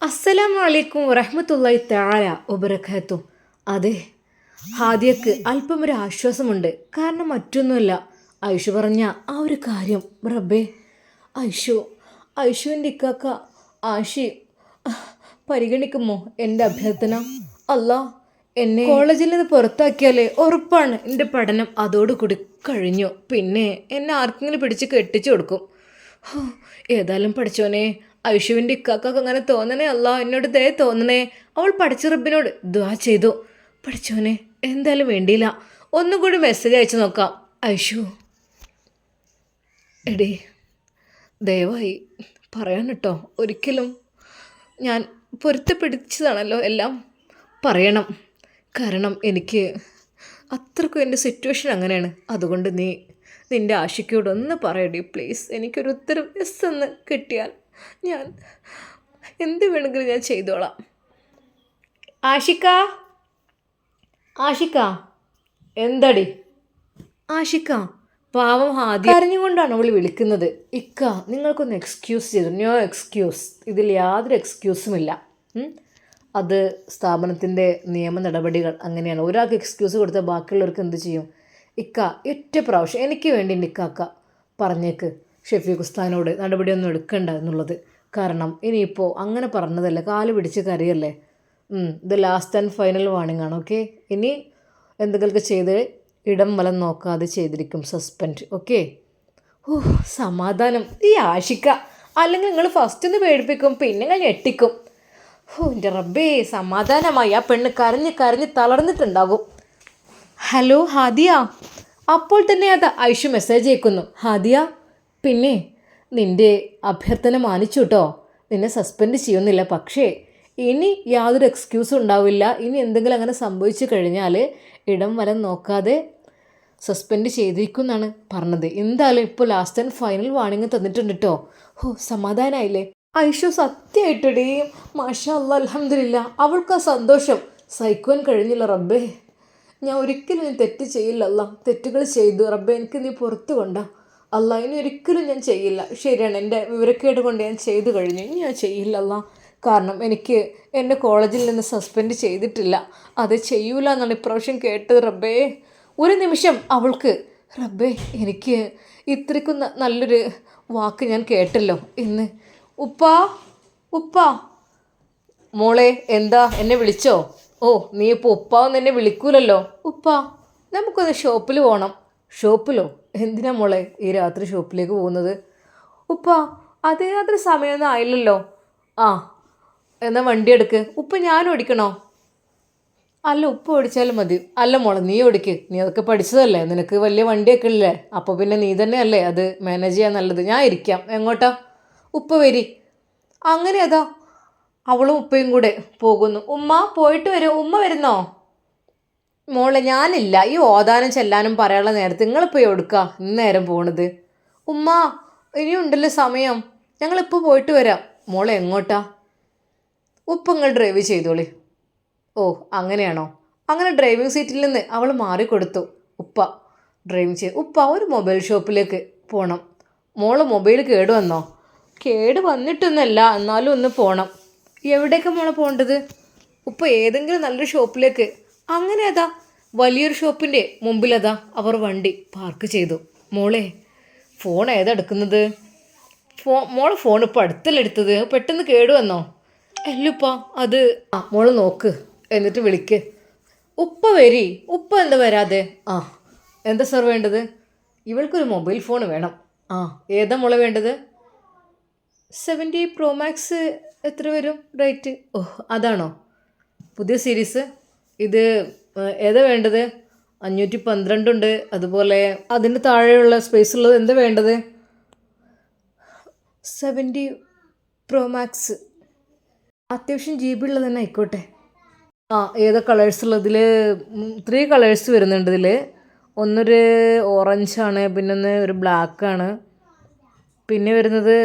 അസ്സലാമു അലൈക്കും വറഹ്മത്തുള്ളാഹി തആല വബറകാതുഹു. അതെ, ഹാദിയക്ക് അല്പം ഒരു ആശ്വാസമുണ്ട്. കാരണം മറ്റൊന്നുമല്ല, ഐഷു പറഞ്ഞ ആ ഒരു കാര്യം. റബ്ബേ, ഐഷു ഐഷുവിൻ്റെ ഇക്കാക്ക ആഷി പരിഗണിക്കുമോ എൻ്റെ അഭ്യർത്ഥന? അല്ലാ, എന്നെ കോളേജിൽ നിന്ന് പുറത്താക്കിയാലേ ഉറപ്പാണ് എൻ്റെ പഠനം അതോടുകൂടി കഴിഞ്ഞു. പിന്നെ എന്നെ ആർക്കെങ്കിലും പിടിച്ച് കെട്ടിച്ചു കൊടുക്കും. ഹോ, ഏതായാലും പഠിച്ചോനെ, ഐഷുവിൻ്റെ ഇക്കാക്കൊക്കെ അങ്ങനെ തോന്നണേ. അല്ല, എന്നോട് ദയ തോന്നണേ. അവൾ പഠിച്ച റബ്ബിനോട് ദുആ ചെയ്തു. പഠിച്ചോനെ, എന്തായാലും വേണ്ടിയില്ല, ഒന്നും കൂടി മെസ്സേജ് അയച്ചു നോക്കാം. ഐഷു എടേ, ദയവായി പറയാൻ കേട്ടോ, ഒരിക്കലും ഞാൻ പൊരുത്തപ്പിടിച്ചതാണല്ലോ എല്ലാം പറയണം. കാരണം എനിക്ക് അത്രക്കും എൻ്റെ സിറ്റുവേഷൻ അങ്ങനെയാണ്. അതുകൊണ്ട് നീ നിൻ്റെ ആഷിക്കയോട് ഒന്ന് പറയടി പ്ലീസ്. എനിക്കൊരു ഉത്തരം എസ് എന്ന് കിട്ടിയാൽ ഞാൻ എന്ത് വേണമെങ്കിലും ഞാൻ ചെയ്തോളാം. ആഷിക്ക, ആഷിക്ക, എന്തടി? ആഷിക്ക, പാവം ഹാദി കരഞ്ഞുകൊണ്ടാണ് അവൾ വിളിക്കുന്നത്. ഇക്ക, നിങ്ങൾക്കൊന്ന് എക്സ്ക്യൂസ് ചെയ്തു. നോ എക്സ്ക്യൂസ്, ഇതിൽ യാതൊരു എക്സ്ക്യൂസുമില്ല. അത് സ്ഥാപനത്തിൻ്റെ നിയമ നടപടികൾ അങ്ങനെയാണ്. ഒരാൾക്ക് എക്സ്ക്യൂസ് കൊടുത്താൽ ബാക്കിയുള്ളവർക്ക് എന്ത് ചെയ്യും? ഇക്ക, ഒറ്റ പ്രാവശ്യം എനിക്ക് വേണ്ടി എൻ്റെ ഇക്കാക്ക പറഞ്ഞേക്ക് ഷെഫീഖ് ഉസ്താദിനോട് നടപടിയൊന്നും എടുക്കണ്ട എന്നുള്ളത്. കാരണം ഇനിയിപ്പോൾ അങ്ങനെ പറഞ്ഞതല്ലേ, കാല് പിടിച്ച് കരയല്ലേ. ഇത് ലാസ്റ്റ് ആൻഡ് ഫൈനൽ വാണിംഗ് ആണ്. ഓക്കെ, ഇനി എന്തെങ്കിലുമൊക്കെ ചെയ്ത് ഇടം വലം നോക്കാതെ ചെയ്തിരിക്കും സസ്പെൻഡ്. ഓക്കെ. ഓ, സമാധാനം. ഈ ആഷിക്ക അല്ലെങ്കിൽ നിങ്ങൾ ഫസ്റ്റ് ഒന്ന് പേടിപ്പിക്കും, പിന്നെ ഞാൻ ഞെട്ടിക്കും. ഓ എൻ്റെ റബ്ബേ, സമാധാനമായി. ആ പെണ്ണ് കരഞ്ഞ് കരഞ്ഞ് തളർന്നിട്ടുണ്ടാകും. ഹലോ ഹാദിയ. അപ്പോൾ തന്നെ അത് ഐഷു മെസ്സേജ് അയക്കുന്നു. ഹാദിയ, പിന്നെ നിൻ്റെ അഭ്യർത്ഥന മാനിച്ചു കേട്ടോ, നിന്നെ സസ്പെൻഡ് ചെയ്യുന്നില്ല. പക്ഷേ ഇനി യാതൊരു എക്സ്ക്യൂസും ഉണ്ടാവില്ല. ഇനി എന്തെങ്കിലും അങ്ങനെ സംഭവിച്ചു കഴിഞ്ഞാൽ ഇടം വലം നോക്കാതെ സസ്പെൻഡ് ചെയ്തിരിക്കും എന്നാണ് പറഞ്ഞത്. എന്തായാലും ഇപ്പോൾ ലാസ്റ്റ് ആൻഡ് ഫൈനൽ വാണിംഗ് തന്നിട്ടുണ്ട് കേട്ടോ. ഓ, സമാധാനമായില്ലേ? ഐഷു സത്യമായിട്ടടി, മാഷാ അല്ലാ, അൽഹംദുലില്ലാ. അവൾക്ക് ആ സന്തോഷം സഹിക്കുവാൻ കഴിഞ്ഞില്ല. റബ്ബേ, ഞാൻ ഒരിക്കലും ഞാൻ തെറ്റ് ചെയ്യില്ല. അല്ല, തെറ്റുകൾ ചെയ്തു റബ്ബേ, എനിക്ക് നീ പുറത്തു കൊണ്ടാ. അല്ല, ഇനി ഒരിക്കലും ഞാൻ ചെയ്യില്ല. ശരിയാണ്, എൻ്റെ വിവരക്കേട് കൊണ്ട് ഞാൻ ചെയ്തു കഴിഞ്ഞു. ഇനി ഞാൻ ചെയ്യില്ല. അല്ല, കാരണം എനിക്ക് എൻ്റെ കോളേജിൽ നിന്ന് സസ്പെൻഡ് ചെയ്തിട്ടില്ല. അത് ചെയ്യൂല എന്നാണ് ഇപ്രാവശ്യം കേട്ടത്. റബ്ബേ, ഒരു നിമിഷം അവൾക്ക് റബ്ബേ, എനിക്ക് ഇത്രയ്ക്കും നല്ലൊരു വാക്ക് ഞാൻ കേട്ടല്ലോ ഇന്ന്. ഉപ്പാ, ഉപ്പാ. മോളെ, എന്താ എന്നെ വിളിച്ചോ? ഓ, നീ ഇപ്പോൾ ഉപ്പാവെന്ന് എന്നെ വിളിക്കൂലല്ലോ. ഉപ്പാ, നമുക്കൊന്ന് ഷോപ്പിൽ പോകണം. ഷോപ്പിലോ? എന്തിനാ മോളെ ഈ രാത്രി ഷോപ്പിലേക്ക് പോകുന്നത്? ഉപ്പാ, അത് രാത്രി സമയമൊന്നും ആയില്ലല്ലോ. ആ, എന്നാൽ വണ്ടി എടുക്ക്. ഉപ്പ ഞാൻ ഓടിക്കണോ? അല്ല, ഉപ്പ ഓടിച്ചാലും മതി. അല്ല മോളെ, നീ ഓടിക്ക്. നീ അതൊക്കെ പഠിച്ചതല്ലേ, നിനക്ക് വലിയ വണ്ടിയൊക്കെ ഇല്ലേ. അപ്പോൾ പിന്നെ നീ തന്നെ അല്ലേ അത് മാനേജ് ചെയ്യാൻ നല്ലത്. ഞാൻ ഇരിക്കാം. എങ്ങോട്ടാ? ഉപ്പ വരി. അങ്ങനെ അതാ അവളും ഉപ്പയും കൂടെ പോകുന്നു. ഉമ്മ പോയിട്ട് വരും. ഉമ്മ വരുന്നോ? മോളെ, ഞാനില്ല. ഈ ഓതാനും ചെല്ലാനും പറയാനുള്ള നേരത്തെ നിങ്ങളിപ്പോൾ എടുക്കുക ഇന്നേരം പോണത്. ഉമ്മ, ഇനിയുണ്ടല്ലോ സമയം, ഞങ്ങളിപ്പോൾ പോയിട്ട് വരാം. മോളെ, എങ്ങോട്ടാ? ഉപ്പ നിങ്ങൾ ഡ്രൈവ് ചെയ്തോളി. ഓ, അങ്ങനെയാണോ? അങ്ങനെ ഡ്രൈവിംഗ് സീറ്റിൽ നിന്ന് അവൾ മാറിക്കൊടുത്തു. ഉപ്പ ഡ്രൈവിംഗ് ചെയ്ത്. ഉപ്പ, ഒരു മൊബൈൽ ഷോപ്പിലേക്ക് പോകണം. മോള് മൊബൈൽ കേട് വന്നോ? കേട് വന്നിട്ടൊന്നുമല്ല, എന്നാലും ഒന്ന് പോകണം. എവിടേക്കാണ് മോളെ പോകേണ്ടത്? ഉപ്പ, ഏതെങ്കിലും നല്ലൊരു ഷോപ്പിലേക്ക്. അങ്ങനെ അതാ വലിയൊരു ഷോപ്പിൻ്റെ മുമ്പിലതാ അവർ വണ്ടി പാർക്ക് ചെയ്തു. മോളെ, ഫോൺ ഏതെടുക്കുന്നത്? മോളെ ഫോൺ ഇപ്പോൾ അടുത്തല്ല എടുത്തത്, പെട്ടെന്ന് കേട് വന്നോ? അല്ലുപ്പ, അത് മോള് നോക്ക്, എന്നിട്ട് വിളിക്ക്. ഉപ്പ വരി. ഉപ്പ എന്താ വരാതെ? എന്താ സാർ വേണ്ടത്? ഇവൾക്കൊരു മൊബൈൽ ഫോൺ വേണം. ഏതാ മോളെ വേണ്ടത്? 70 Pro Max എത്ര വരും റേറ്റ്? ഓ, അതാണോ പുതിയ സീരീസ്? ഇത് ഏതാ വേണ്ടത്? 512 ഉണ്ട്. അതുപോലെ അതിന് താഴെയുള്ള സ്പേസ് ഉള്ളത് എന്താ വേണ്ടത്? 70 Pro Max. അത്യാവശ്യം GB ഉള്ളത് തന്നെ ആയിക്കോട്ടെ. ഏതാ കളേഴ്സ് ഉള്ളതിൽ? 3 കളേഴ്സ് വരുന്നുണ്ട് ഇതിൽ. ഒന്നൊരു ഓറഞ്ചാണ്, പിന്നെ ഒന്ന് ഒരു ബ്ലാക്കാണ്, പിന്നെ വരുന്നത്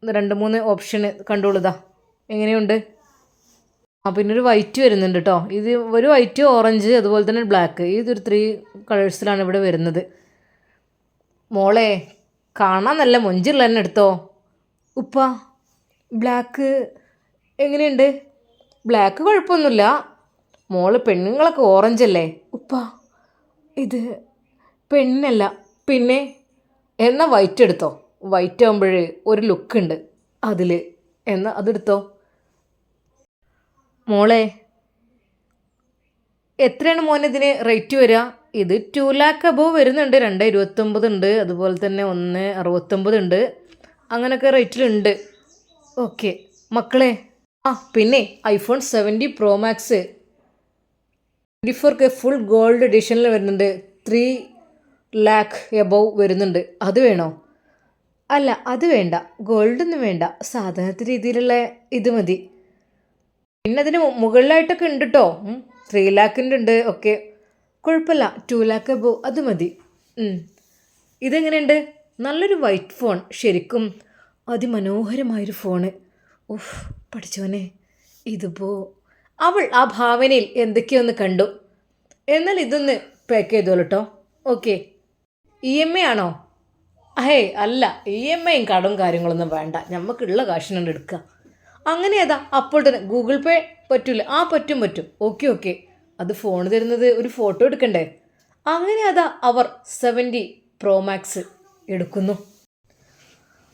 2-3 ഓപ്ഷൻ കണ്ടോളുതാ. എങ്ങനെയുണ്ട്? പിന്നെ ഒരു വൈറ്റ് വരുന്നുണ്ട് കേട്ടോ. ഇത് ഒരു വൈറ്റ്, ഓറഞ്ച്, അതുപോലെ തന്നെ ബ്ലാക്ക്. ഇതൊരു 3 കളേഴ്സിലാണ് ഇവിടെ വരുന്നത്. മോളെ, കാണാൻ നല്ല മൊഞ്ചുള്ള തന്നെ എടുത്തോ. ഉപ്പ, ബ്ലാക്ക് എങ്ങനെയുണ്ട്? ബ്ലാക്ക് കുഴപ്പമൊന്നുമില്ല. മോള് പെണ്ണുങ്ങളൊക്കെ ഓറഞ്ച് അല്ലേ? ഉപ്പ ഇത് പെണ്ണല്ല. പിന്നെ എന്നാൽ വൈറ്റ് എടുത്തോ. വൈറ്റ് ആകുമ്പോൾ ഒരു ലുക്കുണ്ട് അതിൽ. എന്നാൽ അതെടുത്തോ. മോളെ എത്രയാണ് മോനെ ഇതിന് റേറ്റ് വരിക? ഇത് 2 lakh അബോവ് വരുന്നുണ്ട്. 229 ഉണ്ട്, അതുപോലെ തന്നെ 169 ഉണ്ട്, അങ്ങനെയൊക്കെ റേറ്റിലുണ്ട്. ഓക്കെ മക്കളെ. പിന്നെ iPhone 70 Pro Max 24K full gold എഡിഷനിൽ വരുന്നുണ്ട്. 3 lakh എബോവ് വരുന്നുണ്ട്. അത് വേണോ? അല്ല അത് വേണ്ട, ഗോൾഡൊന്നും വേണ്ട, സാധാരണ രീതിയിലുള്ള ഇത് മതി. പിന്നെ അതിന് മുകളിലായിട്ടൊക്കെ ഉണ്ട് കേട്ടോ. 3 lakh ഉണ്ട്. ഓക്കെ കുഴപ്പമില്ല, 2 lakh എബോവ് അത് മതി. ഇതെങ്ങനെയുണ്ട്? നല്ലൊരു വൈറ്റ് ഫോൺ, ശരിക്കും അതിമനോഹരമായൊരു ഫോണ്. ഓഹ് പഠിച്ചോനെ, ഇതിപ്പോ അവൾ ആ ഭാവനയിൽ എന്തൊക്കെയൊന്ന് കണ്ടു. എന്നാൽ ഇതൊന്ന് പാക്ക് ചെയ്തോളൂ കേട്ടോ. ഓക്കെ. EMI ആണോ? അല്ല, EMIയും കടവും കാര്യങ്ങളൊന്നും വേണ്ട, നമുക്കുള്ള കാശിനുണ്ട് എടുക്കുക. അങ്ങനെ അതാ അപ്പോൾ തന്നെ ഗൂഗിൾ പേ പറ്റൂല? പറ്റും. ഓക്കെ. അത് ഫോൺ തരുന്നത് ഒരു ഫോട്ടോ എടുക്കണ്ടേ? അങ്ങനെ അതാ അവർ 70 Pro Max എടുക്കുന്നു.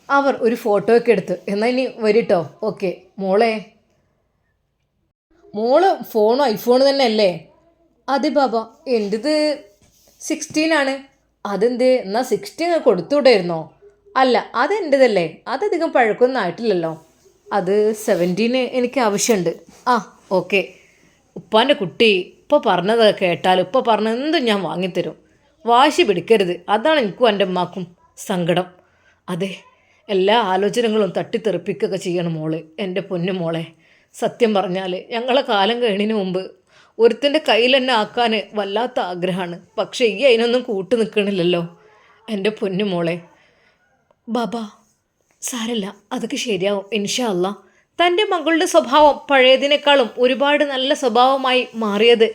അവർ ഒരു ഫോട്ടോ ഒക്കെ എടുത്ത് എന്നാൽ ഇനി വരിട്ടോ. ഓക്കെ മോള് ഫോണും ഐഫോൺ തന്നെ അല്ലേ? അതെ ബാബ, എൻ്റെത് 16 ആണ്. അതെന്ത്? എന്നാൽ 16 കൊടുത്തുവിടായിരുന്നോ? അല്ല അതെൻ്റെതല്ലേ, അതധികം പഴക്കമൊന്നും ആയിട്ടില്ലല്ലോ. അത് 17 എനിക്ക് ആവശ്യമുണ്ട്. ഓക്കെ. ഉപ്പാൻ്റെ കുട്ടി ഇപ്പോൾ പറഞ്ഞത് കേട്ടാൽ ഉപ്പ പറഞ്ഞ എന്തും ഞാൻ വാങ്ങിത്തരും. വാശി പിടിക്കരുത്, അതാണ് എനിക്കും എൻ്റെ അമ്മക്കും സങ്കടം. അതെ, എല്ലാ ആലോചനകളും തട്ടിത്തെറിപ്പിക്കുകയൊക്കെ ചെയ്യണം മോള്, എൻ്റെ പൊന്നു മോളെ. സത്യം പറഞ്ഞാൽ ഞങ്ങളെ കാലം കഴിഞ്ഞതിന് മുമ്പ് ഒരുത്തൻ്റെ കയ്യിൽ തന്നെ ആക്കാൻ വല്ലാത്ത ആഗ്രഹമാണ്. പക്ഷേ ഈ അതിനൊന്നും കൂട്ടു നിൽക്കണില്ലല്ലോ എൻ്റെ പൊന്നു മോളെ. ബാബാ സാരല്ല, അതൊക്കെ ശരിയാവും ഇൻഷാ അല്ലാ. തൻ്റെ മകളുടെ സ്വഭാവം പഴയതിനേക്കാളും ഒരുപാട് നല്ല സ്വഭാവമായി മാറിയത്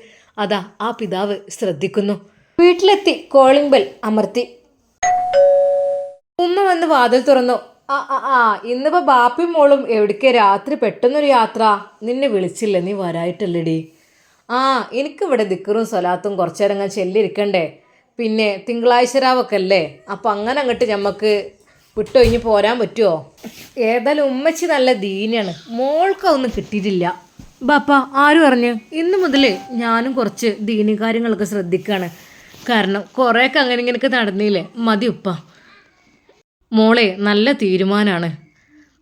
അതാ ആ പിതാവ് ശ്രദ്ധിക്കുന്നു. വീട്ടിലെത്തി കോളിംഗ് ബെൽ അമർത്തി. ഉമ്മ വന്ന് വാതിൽ തുറന്നു. ഇന്നിപ്പോൾ ബാപ്പയും മോളും എവിടേക്ക് രാത്രി പെട്ടെന്നൊരു യാത്ര? നിന്നെ വിളിച്ചില്ല, നീ വരായിട്ടല്ലേടി? എനിക്കിവിടെ ദിക്കറും സ്വലാത്തും കുറച്ചേരം അങ്ങനെ ചെല്ലിരിക്കണ്ടേ. പിന്നെ തിങ്കളാഴ്ച രാവൊക്കെ അല്ലേ, അപ്പം അങ്ങനെ അങ്ങോട്ട് ഞമ്മക്ക് വിട്ടൊഴിഞ്ഞ് പോരാൻ പറ്റുമോ? ഏതായാലും ഉമ്മച്ചി നല്ല ദീനാണ്, മോൾക്കൊന്നും കിട്ടിയിട്ടില്ല. ബാപ്പ ആര് പറഞ്ഞു? ഇന്ന് മുതൽ ഞാനും കുറച്ച് ദീനി കാര്യങ്ങളൊക്കെ ശ്രദ്ധിക്കുകയാണ്. കാരണം കുറേയൊക്കെ അങ്ങനെ ഇങ്ങനെയൊക്കെ നടന്നില്ലേ, മതി ഉപ്പ. മോളെ നല്ല തീരുമാനമാണ്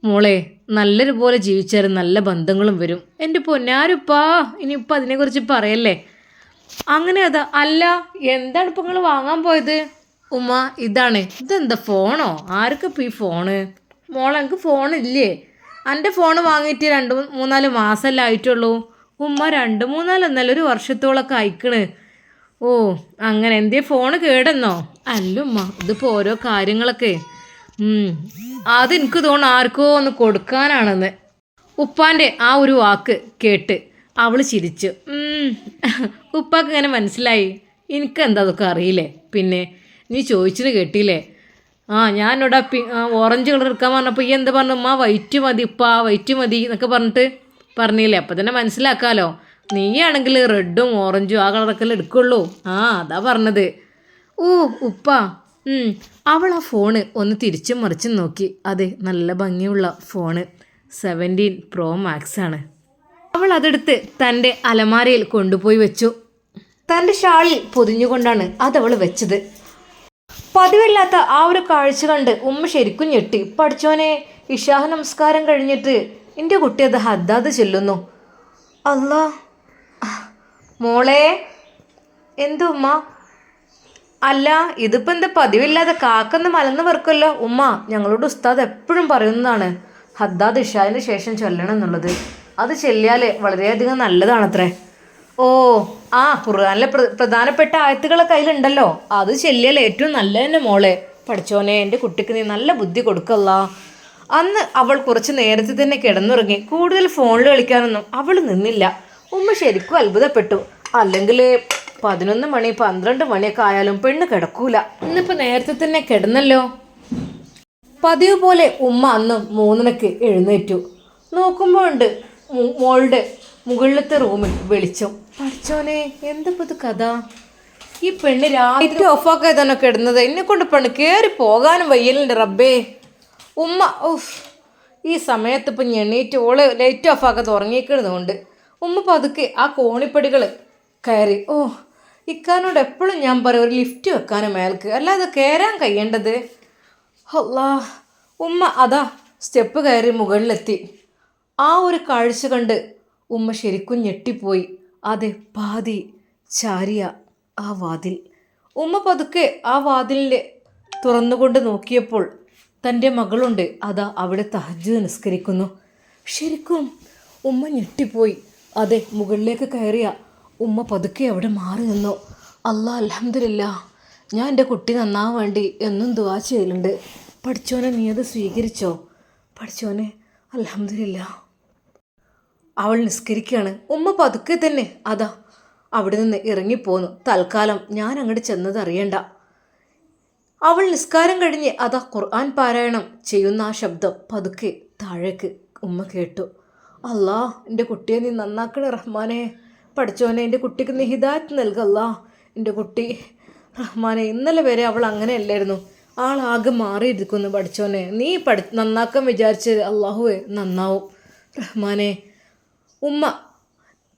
മോളെ. നല്ലൊരു പോലെ ജീവിച്ചാലും നല്ല ബന്ധങ്ങളും വരും. എൻ്റെ പൊന്നാരുപ്പാ, ഇനിയിപ്പോൾ അതിനെക്കുറിച്ച് പറയല്ലേ. അങ്ങനെ അല്ല, എന്താണ് ഇപ്പം നിങ്ങൾ വാങ്ങാൻ പോയത്? ഉമ്മ ഇതാണ്. ഇതെന്താ ഫോണോ? ആർക്കിപ്പോൾ ഈ ഫോണ്? മോളെ എനിക്ക് ഫോണില്ലേ? എൻ്റെ ഫോൺ വാങ്ങിയിട്ട് 2-3-4 മാസമല്ലേ ആയിട്ടുള്ളൂ. ഉമ്മ 2-3 എന്നല്ല, 1 വർഷത്തോളമൊക്കെ അയക്കണ്. അങ്ങനെ എന്തേ ഫോണ് കേടെന്നോ? അല്ലുമ്മ, ഇതിപ്പോൾ ഓരോ കാര്യങ്ങളൊക്കെ അതെനിക്ക് തോന്നുന്നു ആർക്കോ ഒന്ന് കൊടുക്കാനാണെന്ന്. ഉപ്പാൻ്റെ ആ ഒരു വാക്ക് കേട്ട് അവൾ ചിരിച്ചു. ഉപ്പാക്ക് ഇങ്ങനെ മനസ്സിലായി. എനിക്കെന്താ അതൊക്കെ അറിയില്ലേ. പിന്നെ നീ ചോദിച്ചിട്ട് കേട്ടില്ലേ? ഞാനിവിടെ ഓറഞ്ച് കളർ എടുക്കാൻ പറഞ്ഞപ്പോൾ ഈ എന്താ പറഞ്ഞു? വൈറ്റ് മതി ഉപ്പാ, വൈറ്റ് മതി എന്നൊക്കെ പറഞ്ഞില്ലേ. അപ്പം തന്നെ മനസ്സിലാക്കാമല്ലോ. നീയാണെങ്കിൽ റെഡും ഓറഞ്ചും ആ കളറൊക്കെ എടുക്കുള്ളൂ. അതാ പറഞ്ഞത്. ഉപ്പ. അവൾ ആ ഫോണ് ഒന്ന് തിരിച്ചും മറിച്ചും നോക്കി. അതെ, നല്ല ഭംഗിയുള്ള ഫോണ് 17 Pro Max ആണ്. അവൾ അതെടുത്ത് തൻ്റെ അലമാരയിൽ കൊണ്ടുപോയി വെച്ചു. തൻ്റെ ഷാളിൽ പൊതിഞ്ഞുകൊണ്ടാണ് അതവൾ വെച്ചത്. പതിവില്ലാത്ത ആ ഒരു കാഴ്ച കണ്ട് ഉമ്മ ശരിക്കും ഞെട്ടി. പഠിച്ചോനെ, ഇഷാഹ നമസ്കാരം കഴിഞ്ഞിട്ട് എൻ്റെ കുട്ടി അത് ഹദ്ദാദ് ചെല്ലുന്നു. അല്ലാ മോളെ. എന്തു ഉമ്മ? അല്ല, ഇതിപ്പോൾ എന്താ പതിവില്ലാതെ കാക്കെന്ന് മലന്ന് വെറുക്കല്ലോ. ഉമ്മ, ഞങ്ങളോട് ഉസ്താദ് എപ്പോഴും പറയുന്നതാണ് ഹദ്ദാദ് ഇഷാഹിന് ശേഷം ചൊല്ലണം എന്നുള്ളത്. അത് ചെല്ലിയാൽ വളരെയധികം നല്ലതാണത്രേ. ഖുർആനിലെ പ്രധാനപ്പെട്ട ആയത്തുകളെ കയ്യിലുണ്ടല്ലോ, അത് ചെല്ലിയാൽ ഏറ്റവും നല്ല തന്നെ മോളെ. പഠിച്ചോനെ, എൻ്റെ കുട്ടിക്ക് നീ നല്ല ബുദ്ധി കൊടുക്കല്ല. അന്ന് അവൾ കുറച്ച് നേരത്തെ തന്നെ കിടന്നുറങ്ങി. കൂടുതൽ ഫോണിൽ കളിക്കാനൊന്നും അവൾ നിന്നില്ല. ഉമ്മ ശരിക്കും അത്ഭുതപ്പെട്ടു. അല്ലെങ്കിൽ 11 മണി 12 മണിയൊക്കെ ആയാലും പെണ്ണ് കിടക്കൂല. ഇന്നിപ്പോൾ നേരത്തെ തന്നെ കിടന്നല്ലോ. പതിവ് പോലെ ഉമ്മ അന്ന് 3 മണിക്ക് എഴുന്നേറ്റു. നോക്കുമ്പോൾ ഉണ്ട് മോളുടെ മുകളിലത്തെ റൂമിൽ വെളിച്ചം. പഠിച്ചോനെ എന്തപ്പോ ഇത് കഥ? ഈ പെണ്ണ് രാത്രി ഓഫാക്കായതാണൊക്കെ ഇടുന്നത്. എന്നെ കൊണ്ട് പെണ്ണ് കയറി പോകാനും വയ്യലുണ്ട് റബ്ബേ. ഉമ്മ ഈ സമയത്ത് ഇപ്പം എണ്ണീറ്റ് ഓള് ലൈറ്റ് ഓഫാക്കാതെ ഉറങ്ങിക്കുന്നതുകൊണ്ട് ഉമ്മ പതുക്കെ ആ കോണിപ്പടികൾ കയറി. ഇക്കാനോട് എപ്പോഴും ഞാൻ പറയും ഒരു ലിഫ്റ്റ് വെക്കാനും മേൽക്ക്, അല്ലാതെ കയറാൻ കഴിയേണ്ടത്. അല്ലാ. ഉമ്മ അതാ സ്റ്റെപ്പ് കയറി മുകളിലെത്തി. ആ ഒരു കാഴ്ച കണ്ട് ഉമ്മ ശരിക്കും ഞെട്ടിപ്പോയി. അതെ, പാതി ചാരിയ ആ വാതിൽ. ഉമ്മ പതുക്കെ ആ വാതിലിൽ തുറന്നുകൊണ്ട് നോക്കിയപ്പോൾ തൻ്റെ മകളുണ്ട് അതാ അവിടെ തഹജ്ജുദ് നിസ്കരിക്കുന്നു. ശരിക്കും ഉമ്മ ഞെട്ടിപ്പോയി. അതെ, മുകളിലേക്ക് കയറിയ ഉമ്മ പതുക്കെ അവിടെ മാറി നിന്നു. അല്ലാ, അൽഹംദുലില്ലാ, ഞാൻ എൻ്റെ കുട്ടി നന്നാവാൻ വേണ്ടി എന്നും ദുആ ചെയ്യലുണ്ട്. പഠിച്ചോനെ നീ അത് സ്വീകരിച്ചോ? പഠിച്ചോനെ അൽഹംദുലില്ലാ. അവൾ നിസ്കരിക്കുകയാണ്. ഉമ്മ പതുക്കെ തന്നെ അതാ അവിടെ നിന്ന് ഇറങ്ങിപ്പോന്നു. തൽക്കാലം ഞാൻ അങ്ങോട്ട് ചെന്നത് അറിയണ്ട. അവൾ നിസ്കാരം കഴിഞ്ഞ് അതാ ഖുർആൻ പാരായണം ചെയ്യുന്ന ആ ശബ്ദം പതുക്കെ താഴേക്ക് ഉമ്മ കേട്ടു. അല്ലാ, എൻ്റെ കുട്ടിയെ നീ നന്നാക്കണേ റഹ്മാനെ. പഠിച്ചോനെ എൻ്റെ കുട്ടിക്ക് നീ ഹിദായത്ത് നൽകല്ലാ. എൻ്റെ കുട്ടി റഹ്മാനെ, ഇന്നലെ വരെ അവൾ അങ്ങനെയല്ലായിരുന്നു, ആളാകെ മാറിയിരിക്കുന്നു. പഠിച്ചോനെ നീ നന്നാക്കാൻ വിചാരിച്ചത് അള്ളാഹുവേ നന്നാവും റഹ്മാനെ. ഉമ്മ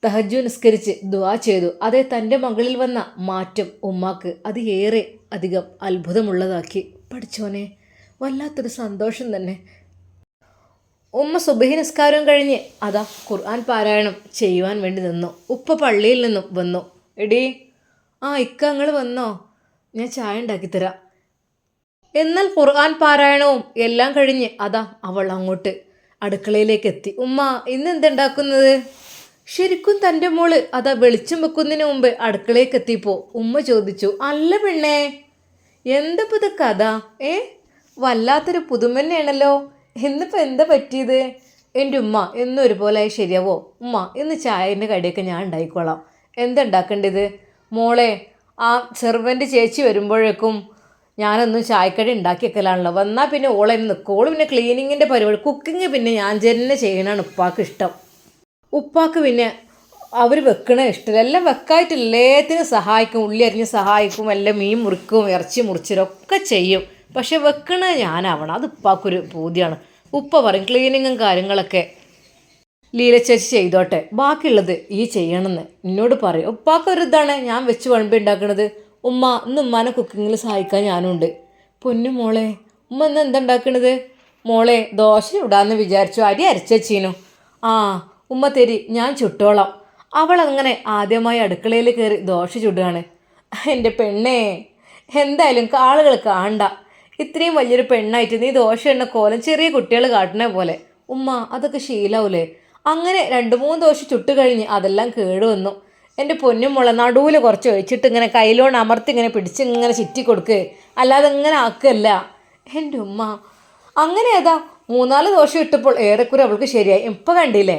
തഹജ്ജുദ് നിസ്കരിച്ച് ദുആ ചെയ്തു. അതേ, തൻ്റെ മകളിൽ വന്ന മാറ്റം ഉമ്മാക്ക് അത് ഏറെ അധികം അത്ഭുതമുള്ളതാക്കി. പഠിച്ചോനെ വല്ലാത്തൊരു സന്തോഷം തന്നെ. ഉമ്മ സുബഹി നിസ്കാരം കഴിഞ്ഞ് അതാ ഖുർആൻ പാരായണം ചെയ്യുവാൻ വേണ്ടി നിന്നു. ഉപ്പ പള്ളിയിൽ നിന്നും വന്നു. എടീ, ഇക്ക നിങ്ങൾ വന്നോ? ഞാൻ ചായ ഉണ്ടാക്കി തരാം. എന്നാൽ ഖുർആൻ പാരായണവും എല്ലാം കഴിഞ്ഞ് അതാ അവൾ അങ്ങോട്ട് അടുക്കളയിലേക്ക് എത്തി. ഉമ്മ ഇന്ന് എന്തുണ്ടാക്കുന്നത്? ശരിക്കും തൻ്റെ മോള് അതാ വെളിച്ചം വെക്കുന്നതിന് മുമ്പ് അടുക്കളയിലേക്ക് എത്തിയപ്പോൾ ഉമ്മ ചോദിച്ചു. അല്ല പെണ്ണേ, എന്തപ്പോൾ ഇത് കഥ? വല്ലാത്തൊരു പുതുമന്നെയാണല്ലോ. എന്നിപ്പോൾ എന്താ പറ്റിയത്? എൻ്റെ ഉമ്മ എന്നും ഒരുപോലെ ശരിയാവോ? ഉമ്മ ഇന്ന് ചായൻ്റെ കടിയൊക്കെ ഞാൻ ഉണ്ടായിക്കോളാം. എന്തുണ്ടാക്കേണ്ടത് മോളെ? ആ സെർവൻ്റ് ചേച്ചി വരുമ്പോഴേക്കും ഞാനൊന്നും ചായക്കടി ഉണ്ടാക്കി വെക്കലാണല്ലോ. വന്നാൽ പിന്നെ ഓളെന്ന് നിൽക്കും. പിന്നെ ക്ലീനിങ്ങിൻ്റെ പരിപാടി, കുക്കിങ് പിന്നെ ഞാൻ തന്നെ ചെയ്യണതാണ് ഉപ്പാക്ക് ഇഷ്ടം. ഉപ്പാക്ക് പിന്നെ അവർ വെക്കണ ഇഷ്ടമില്ല. എല്ലാം വെക്കായിട്ടില്ല, എല്ലാത്തിനും സഹായിക്കും. ഉള്ളി അരിഞ്ഞ് സഹായിക്കും, എല്ലാം മീൻ മുറിക്കും, ഇറച്ചി മുറിച്ചിലൊക്കെ ചെയ്യും. പക്ഷെ വെക്കണത് ഞാനാവണം. അത് ഉപ്പാക്കൊരു പൂതിയാണ്. ഉപ്പ പറയും ക്ലീനിങ്ങും കാര്യങ്ങളൊക്കെ ലീല ചേച്ചി ചെയ്തോട്ടെ, ബാക്കിയുള്ളത് ഈ ചെയ്യണമെന്ന് എന്നോട് പറയും. ഉപ്പാക്കൊരു ഇതാണ് ഞാൻ വെച്ച് വിളമ്പി ഉണ്ടാക്കണത്. ഉമ്മ ഇന്ന് ഉമ്മാനെ കുക്കിങ്ങിൽ സഹായിക്കാൻ ഞാനുണ്ട്. പൊന്നു മോളെ, ഉമ്മ ഇന്ന് എന്താ ഉണ്ടാക്കണത്? മോളെ ദോശ ഇടാമെന്ന് വിചാരിച്ചു, അരി അരച്ചീനു. ഉമ്മ തരി, ഞാൻ ചുട്ടോളാം. അവളങ്ങനെ ആദ്യമായി അടുക്കളയിൽ കയറി ദോശ ചുടുകയാണ്. എൻ്റെ പെണ്ണേ, എന്തായാലും ആളുകൾ കാണണ്ട, ഇത്രയും വലിയൊരു പെണ്ണായിട്ട് നീ ദോശ എണ്ണ കോലം ചെറിയ കുട്ടികൾ കാട്ടണ പോലെ. ഉമ്മ അതൊക്കെ ശീലാവൂലേ? അങ്ങനെ 2-3 ദോശ ചുട്ട് കഴിഞ്ഞ് അതെല്ലാം കേടുവന്നു. എൻ്റെ പൊന്നും മുള നടുവിൽ കുറച്ച് ഒഴിച്ചിട്ട് ഇങ്ങനെ കയ്യിലോണ്ട് അമർത്തി ഇങ്ങനെ പിടിച്ച് ഇങ്ങനെ ചുറ്റി കൊടുക്കുക, അല്ലാതെ ഇങ്ങനെ ആക്കുകയല്ല. എൻ്റെ ഉമ്മ അങ്ങനെ അതാ 3-4 ദോശ ഇട്ടപ്പോൾ ഏറെക്കുറെ അവൾക്ക് ശരിയായി. ഇപ്പം കണ്ടില്ലേ,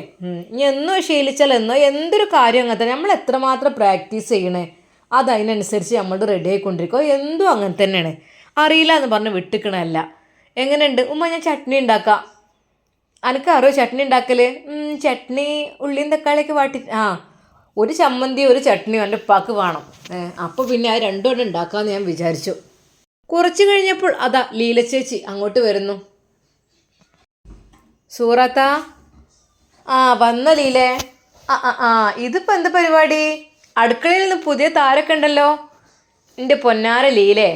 ഇനി എന്നോ ശീലിച്ചാൽ എന്നോ എന്തൊരു കാര്യം അങ്ങനെ തന്നെ. നമ്മൾ എത്രമാത്രം പ്രാക്ടീസ് ചെയ്യണേ അതതിനനുസരിച്ച് നമ്മൾ റെഡി ആയിക്കൊണ്ടിരിക്കുക. എന്തും അങ്ങനെ തന്നെയാണ്. അറിയില്ല എന്ന് പറഞ്ഞ് വിട്ടിക്കണമല്ല. എങ്ങനെയുണ്ട് ഉമ്മ? ഞാൻ ചട്നി ഉണ്ടാക്കാം. അനക്കറിയോ ചട്നി ഉണ്ടാക്കൽ? ചട്നി ഉള്ളിയും തക്കാളിയൊക്കെ വാട്ടി ഒരു ചമ്മന്തി ഒരു ചട്നിയും എൻ്റെ ഉപ്പാക്ക് വേണം. അപ്പോൾ പിന്നെ ആ രണ്ടും ഉണ്ടാക്കാമെന്ന് ഞാൻ വിചാരിച്ചു. കുറച്ച് കഴിഞ്ഞപ്പോൾ അതാ ലീല ചേച്ചി അങ്ങോട്ട് വരുന്നു. സൂറത്ത, വന്ന ലീലേ. ഇതിപ്പോൾ എന്താ പരിപാടി? അടുക്കളയിൽ നിന്ന് പുതിയ താരൊക്കെ ഉണ്ടല്ലോ. എൻ്റെ പൊന്നാര ലീലേ,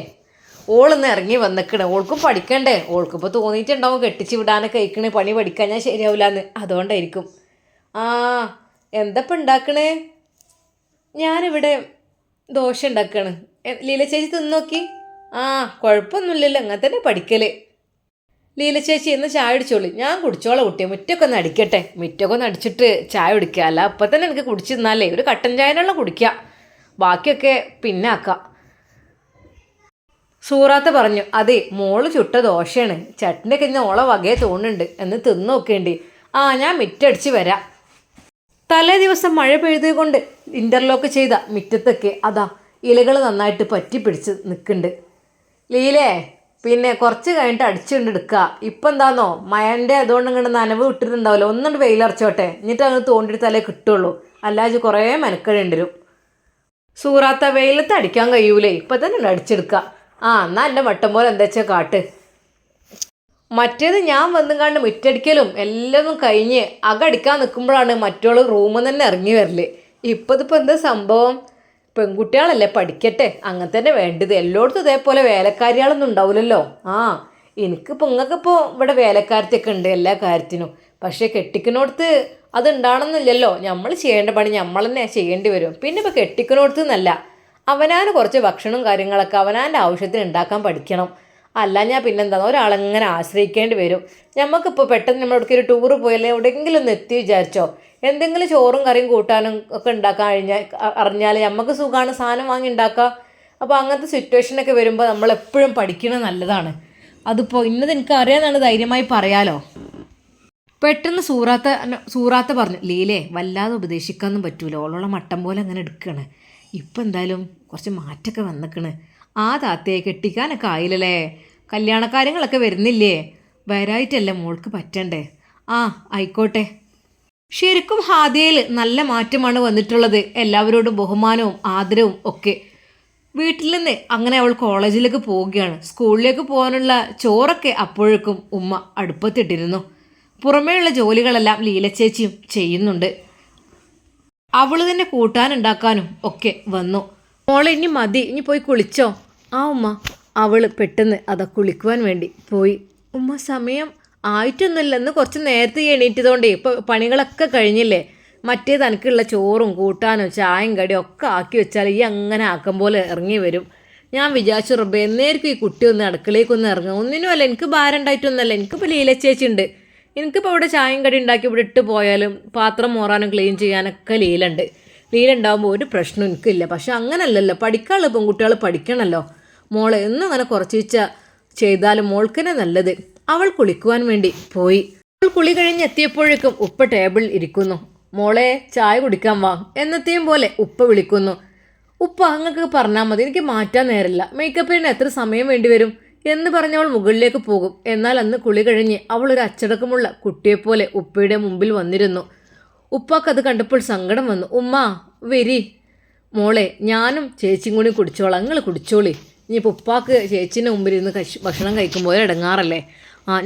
ഓളൊന്ന് ഇറങ്ങി വന്നിക്കണേ. ഓൾക്കും പഠിക്കണ്ടേ? ഓൾക്കിപ്പോൾ തോന്നിയിട്ടുണ്ടാവും കെട്ടിച്ച് വിടാനൊക്കെ കഴിക്കണേ, പണി പഠിക്കാൻ ഞാൻ ശരിയാവില്ലാന്ന്. അതുകൊണ്ടായിരിക്കും. എന്തപ്പം ഉണ്ടാക്കണേ? ഞാനിവിടെ ദോശ ഉണ്ടാക്കുകയാണ്. ലീല ചേച്ചി തിന്ന് നോക്കി. കുഴപ്പമൊന്നുമില്ലല്ലോ, അങ്ങനെ തന്നെ പഠിക്കൽ. ലീല ചേച്ചി ഇന്ന് ചായ അടിച്ചോളി. ഞാൻ കുടിച്ചോളാം കുട്ടിയെ. മുറ്റൊക്കെ ഒന്ന് അടിക്കട്ടെ. മുറ്റൊക്കെ ഒന്ന് അടിച്ചിട്ട് ചായ കുടിക്കുക. അല്ല അപ്പം തന്നെ എനിക്ക് കുടിച്ചിരുന്നാലേ ഒരു കട്ടൻ ചായനുള്ള കുടിക്കുക, ബാക്കിയൊക്കെ പിന്നെ ആക്കാം. സൂറാത്ത പറഞ്ഞു. അതെ, മോള് ചുട്ട ദോശയാണ്. ചട്നിയൊക്കെ ഇന്ന് ഓളെ വകയെ തോന്നുന്നുണ്ട്, എന്ന് തിന്ന് നോക്കേണ്ടി. ഞാൻ മിറ്റടിച്ച് വരാം. തലേ ദിവസം മഴ പെയ്തത് കൊണ്ട് ഇൻ്റർലോക്ക് ചെയ്ത മിറ്റത്തൊക്കെ അതാ ഇലകൾ നന്നായിട്ട് പറ്റി പിടിച്ച് നിൽക്കുന്നുണ്ട്. ലീലേ, പിന്നെ കുറച്ച് കഴിഞ്ഞിട്ട് അടിച്ചുകൊണ്ടെടുക്കുക. ഇപ്പം എന്താണെന്നോ മഴൻ്റെ അതുകൊണ്ട് ഇങ്ങോട്ട് നനവ് വിട്ടിട്ടുണ്ടാവില്ല, ഒന്നുകൊണ്ട് വെയിലറച്ചോട്ടെ, എന്നിട്ട് അങ്ങ് തോണ്ടിയെടുത്താലേ കിട്ടുള്ളൂ, അല്ലാതെ കുറേ മെനക്കെടേണ്ടി വരും. സൂറാത്ത വെയിലത്ത് അടിക്കാൻ കഴിയൂലേ, ഇപ്പം തന്നെ അടിച്ചെടുക്കുക. എന്നാൽ എൻ്റെ വട്ടം പോലെ എന്താ വെച്ചാൽ കാട്ട്. മറ്റേത് ഞാൻ വന്നും കണ്ട് മുറ്റടിക്കലും എല്ലാതും കഴിഞ്ഞ് അകടിക്കാൻ നിൽക്കുമ്പോഴാണ് മറ്റുള്ള റൂമിൽ തന്നെ ഇറങ്ങി വരല്. ഇതിപ്പോൾ എന്താ സംഭവം? പെൺകുട്ടികളല്ലേ, പഠിക്കട്ടെ, അങ്ങനെ തന്നെ വേണ്ടത്. എല്ലായിടത്തും ഇതേപോലെ വേലക്കാരികളൊന്നും ഉണ്ടാവില്ലല്ലോ. എനിക്കിപ്പോൾ നിങ്ങൾക്കിപ്പോൾ ഇവിടെ വേലക്കാരത്തൊക്കെ ഉണ്ട് എല്ലാ കാര്യത്തിനും. പക്ഷേ കെട്ടിക്കിനോടത്ത് അത് ഉണ്ടാവണമെന്നില്ലല്ലോ. നമ്മൾ ചെയ്യേണ്ട പണി നമ്മൾ തന്നെ ചെയ്യേണ്ടി വരും. പിന്നെ ഇപ്പോൾ കെട്ടിക്കിനോടത്ത് എന്നല്ല, അവനാന് കുറച്ച് ഭക്ഷണവും കാര്യങ്ങളൊക്കെ അവനാൻ്റെ ആവശ്യത്തിന് ഉണ്ടാക്കാൻ പഠിക്കണം. അല്ല ഞാൻ പിന്നെന്താ ഒരാളെങ്ങനെ ആശ്രയിക്കേണ്ടി വരും. നമുക്കിപ്പോൾ പെട്ടെന്ന് നമ്മളെവിടേക്ക് ഒരു ടൂറ് പോയല്ലേ, എവിടെയെങ്കിലും ഒന്ന് എത്തി വിചാരിച്ചോ, എന്തെങ്കിലും ചോറും കറിയും കൂട്ടാനും ഒക്കെ ഉണ്ടാക്കാൻ അറിഞ്ഞാൽ നമുക്ക് സുഖമാണ്, സാധനം വാങ്ങി ഉണ്ടാക്കാം. അപ്പോൾ അങ്ങനത്തെ സിറ്റുവേഷനൊക്കെ വരുമ്പോൾ നമ്മളെപ്പോഴും പഠിക്കുന്നത് നല്ലതാണ്. അതിപ്പോൾ ഇന്നത് എനിക്ക് അറിയാമെന്നാണ് ധൈര്യമായി പറയാലോ. പെട്ടെന്ന് സൂറാത്ത പറഞ്ഞു, ലീലേ വല്ലാതെ ഉപദേശിക്കാനൊന്നും പറ്റൂല, ഓളോളെ മട്ടം പോലെ അങ്ങനെ എടുക്കുകയാണ്. ഇപ്പം എന്തായാലും കുറച്ച് മാറ്റമൊക്കെ വന്നിക്കണ്. താത്തയെ കെട്ടിക്കാനൊക്കെ ആയില്ലല്ലേ, കല്യാണക്കാര്യങ്ങളൊക്കെ വരുന്നില്ലേ, വരായിട്ടല്ലേ മോൾക്ക് പറ്റണ്ടേ. ആയിക്കോട്ടെ. ശരിക്കും ഹാദിയയിൽ നല്ല മാറ്റമാണ് വന്നിട്ടുള്ളത്. എല്ലാവരോടും ബഹുമാനവും ആദരവും ഒക്കെ. വീട്ടിൽ നിന്ന് അങ്ങനെ അവൾ കോളേജിലേക്ക് പോവുകയാണ്. സ്കൂളിലേക്ക് പോകാനുള്ള ചോറൊക്കെ അപ്പോഴേക്കും ഉമ്മ അടുപ്പത്തിട്ടിരുന്നു. പുറമേയുള്ള ജോലികളെല്ലാം ലീലച്ചേച്ചിയും ചെയ്യുന്നുണ്ട്. അവൾ തന്നെ കൂട്ടാനുണ്ടാക്കാനും ഒക്കെ വന്നു. മോളെ ഇനി മതി, ഇനി പോയി കുളിച്ചോ. ഉമ്മ. അവൾ പെട്ടെന്ന് കുളിക്കുവാൻ വേണ്ടി പോയി. ഉമ്മ സമയം ആയിട്ടൊന്നുമില്ല, ഇന്ന് കുറച്ച് നേരത്തെ എണീറ്റതുകൊണ്ടേ ഇപ്പോൾ പണികളൊക്കെ കഴിഞ്ഞില്ലേ. മറ്റേത് എനിക്കുള്ള ചോറും കൂട്ടാനും ചായയും കടിയും ഒക്കെ ആക്കി വെച്ചാൽ ഈ അങ്ങനെ ആക്കം പോലെ ഇറങ്ങി വരും. ഞാൻ വിചാരിച്ചു റബ്ബേ എന്നേർക്കും ഈ കുട്ടി ഒന്ന് അടുക്കളേക്കൊന്ന് ഇറങ്ങുക. ഒന്നിനുമല്ല, എനിക്ക് ഭാരം ഉണ്ടായിട്ടൊന്നുമല്ല, എനിക്കിപ്പോൾ ലീലച്ചേച്ചി ഉണ്ട്. എനിക്കിപ്പോൾ ഇവിടെ ചായയും കടി ഉണ്ടാക്കി ഇവിടെ ഇട്ട് പോയാലും പാത്രം മോറാനും ക്ലീൻ ചെയ്യാനൊക്കെ ലീലുണ്ട്. ലീലുണ്ടാകുമ്പോൾ ഒരു പ്രശ്നം എനിക്കില്ല. പക്ഷെ അങ്ങനല്ലല്ലോ, പഠിക്കാനുള്ള പെൺകുട്ടികൾ പഠിക്കണമല്ലോ. മോളെ എന്നും അങ്ങനെ കുറച്ച് ചെയ്താലും മോൾക്കന്നെ നല്ലത്. അവൾ കുളിക്കുവാൻ വേണ്ടി പോയി. അവൾ കുളി കഴിഞ്ഞ് എത്തിയപ്പോഴേക്കും ഉപ്പ ടേബിളിൽ ഇരിക്കുന്നു. മോളെ ചായ കുടിക്കാൻ വാ എന്നത്തെയും പോലെ ഉപ്പ വിളിക്കുന്നു. ഉപ്പ അങ്ങക്ക് പറഞ്ഞാൽ മതി, എനിക്ക് മാറ്റാൻ നേരമില്ല, മേക്കപ്പിന് എത്ര സമയം വേണ്ടി വരും എന്ന് പറഞ്ഞവൾ മുകളിലേക്ക് പോകും. എന്നാൽ അന്ന് കുളി കഴിഞ്ഞ് അവൾ ഒരു അച്ചടക്കമുള്ള കുട്ടിയെപ്പോലെ ഉപ്പയുടെ മുമ്പിൽ വന്നിരുന്നു. ഉപ്പാക്കത് കണ്ടപ്പോൾ സങ്കടം വന്നു. ഉമ്മ വരി. മോളെ ഞാനും ചേച്ചിയും കൂടി കുടിച്ചോളാം, നിങ്ങൾ കുടിച്ചോളി. ഇനിയിപ്പോൾ ഉപ്പാക്ക് ചേച്ചീൻ്റെ മുമ്പിൽ ഇരുന്ന് ഭക്ഷണം കഴിക്കുമ്പോൾ ഇടങ്ങാറല്ലേ.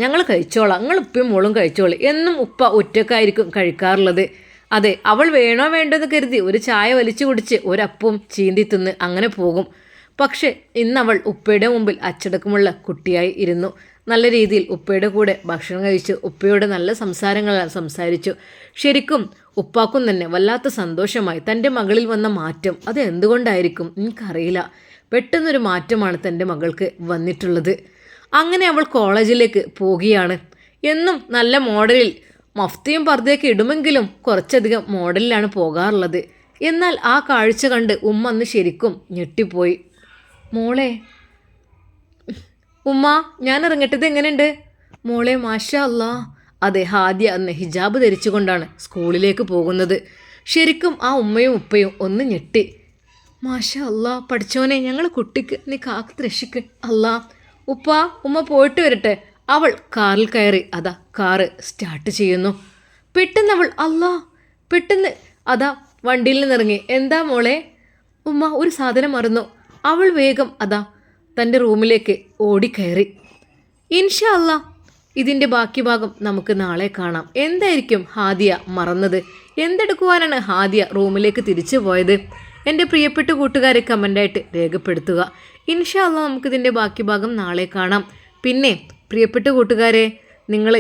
ഞങ്ങൾ കഴിച്ചോളാം, നിങ്ങൾ ഉപ്പയും മോളും കഴിച്ചോളി. എന്നും ഉപ്പ ഒറ്റക്കായിരിക്കും കഴിക്കാറുള്ളത്. അതെ, അവൾ വേണോ വേണ്ടെന്ന് കരുതി ഒരു ചായ വലിച്ചു കുടിച്ച് ഒരപ്പവും ചീന്തി തിന്ന് അങ്ങനെ പോകും. പക്ഷെ ഇന്നവൾ ഉപ്പയുടെ മുമ്പിൽ അച്ചടക്കമുള്ള കുട്ടിയായി ഇരുന്നു. നല്ല രീതിയിൽ ഉപ്പയുടെ കൂടെ ഭക്ഷണം കഴിച്ചു. ഉപ്പയോട് നല്ല സംസാരങ്ങളെല്ലാം സംസാരിച്ചു. ശരിക്കും ഉപ്പാക്കും തന്നെ വല്ലാത്ത സന്തോഷമായി. തൻ്റെ മകളിൽ വന്ന മാറ്റം അത് എന്തുകൊണ്ടായിരിക്കും എനിക്കറിയില്ല. പെട്ടെന്നൊരു മാറ്റമാണ് തൻ്റെ മകൾക്ക് വന്നിട്ടുള്ളത്. അങ്ങനെ അവൾ കോളേജിലേക്ക് പോവുകയാണ്. എന്നും നല്ല മോഡലിൽ മഫ്തിയും പർദ്ദയൊക്കെ ഇടുമെങ്കിലും കുറച്ചധികം മോഡലിലാണ് പോകാറുള്ളത്. എന്നാൽ ആ കാഴ്ച കണ്ട് ഉമ്മ അന്ന് ശരിക്കും ഞെട്ടിപ്പോയി. മോളെ ഉമ്മ ഞാൻ ഇറങ്ങട്ടത് എങ്ങനെയുണ്ട്? മോളെ മാഷാ അല്ലാ. അതെ, ഹാദിയ അന്ന് ഹിജാബ് ധരിച്ചുകൊണ്ടാണ് സ്കൂളിലേക്ക് പോകുന്നത്. ശരിക്കും ആ ഉമ്മയും ഉപ്പയും ഒന്ന് ഞെട്ടി. മാഷാ അല്ലാ, പഠിച്ചോനെ ഞങ്ങൾ കുട്ടിക്ക് നീ കാത്ത് രക്ഷിക്ക് അല്ലാ. ഉമ്മ പോയിട്ട് വരട്ടെ. അവൾ കാറിൽ കയറി. കാറ് സ്റ്റാർട്ട് ചെയ്യുന്നു. പെട്ടെന്ന് വണ്ടിയിൽ നിന്നിറങ്ങി. എന്താ മോളെ? ഉമ്മ ഒരു സാധനം മറന്നു. അവൾ വേഗം തൻ്റെ റൂമിലേക്ക് ഓടിക്കയറി. ഇൻഷാ അല്ലാ ഇതിൻ്റെ ബാക്കി ഭാഗം നമുക്ക് നാളെ കാണാം. എന്തായിരിക്കും ഹാദിയ മറന്നത്? എന്തെടുക്കുവാനാണ് ഹാദിയ റൂമിലേക്ക് തിരിച്ചു പോയത്? എൻ്റെ പ്രിയപ്പെട്ട കൂട്ടുകാരെ കമൻ്റായിട്ട് രേഖപ്പെടുത്തുക. ഇൻഷാ അല്ലാ നമുക്കിതിൻ്റെ ബാക്കി ഭാഗം നാളെ കാണാം. പിന്നെ പ്രിയപ്പെട്ട കൂട്ടുകാരെ,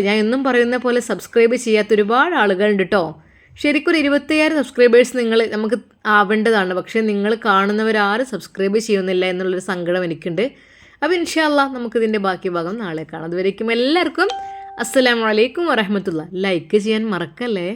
ഞാൻ എന്നും പറയുന്ന പോലെ സബ്സ്ക്രൈബ് ചെയ്യാത്ത ഒരുപാട് ആളുകളുണ്ട് കേട്ടോ. ശരിക്കും ഒരു 25,000 സബ്സ്ക്രൈബേഴ്സ് നമുക്ക് ആവേണ്ടതാണ്. പക്ഷേ നിങ്ങൾ കാണുന്നവരാരും സബ്സ്ക്രൈബ് ചെയ്യുന്നില്ല എന്നുള്ളൊരു സങ്കടം എനിക്കുണ്ട്. അപ്പോൾ ഇൻഷാ അല്ലാ നമുക്കിതിൻ്റെ ബാക്കി ഭാഗം നാളെ കാണാം. അതുവരേക്കും എല്ലാവർക്കും അസ്സലാമു അലൈക്കും വറഹ്മത്തുള്ളാഹി. ലൈക്ക് ചെയ്യാൻ മറക്കല്ലേ.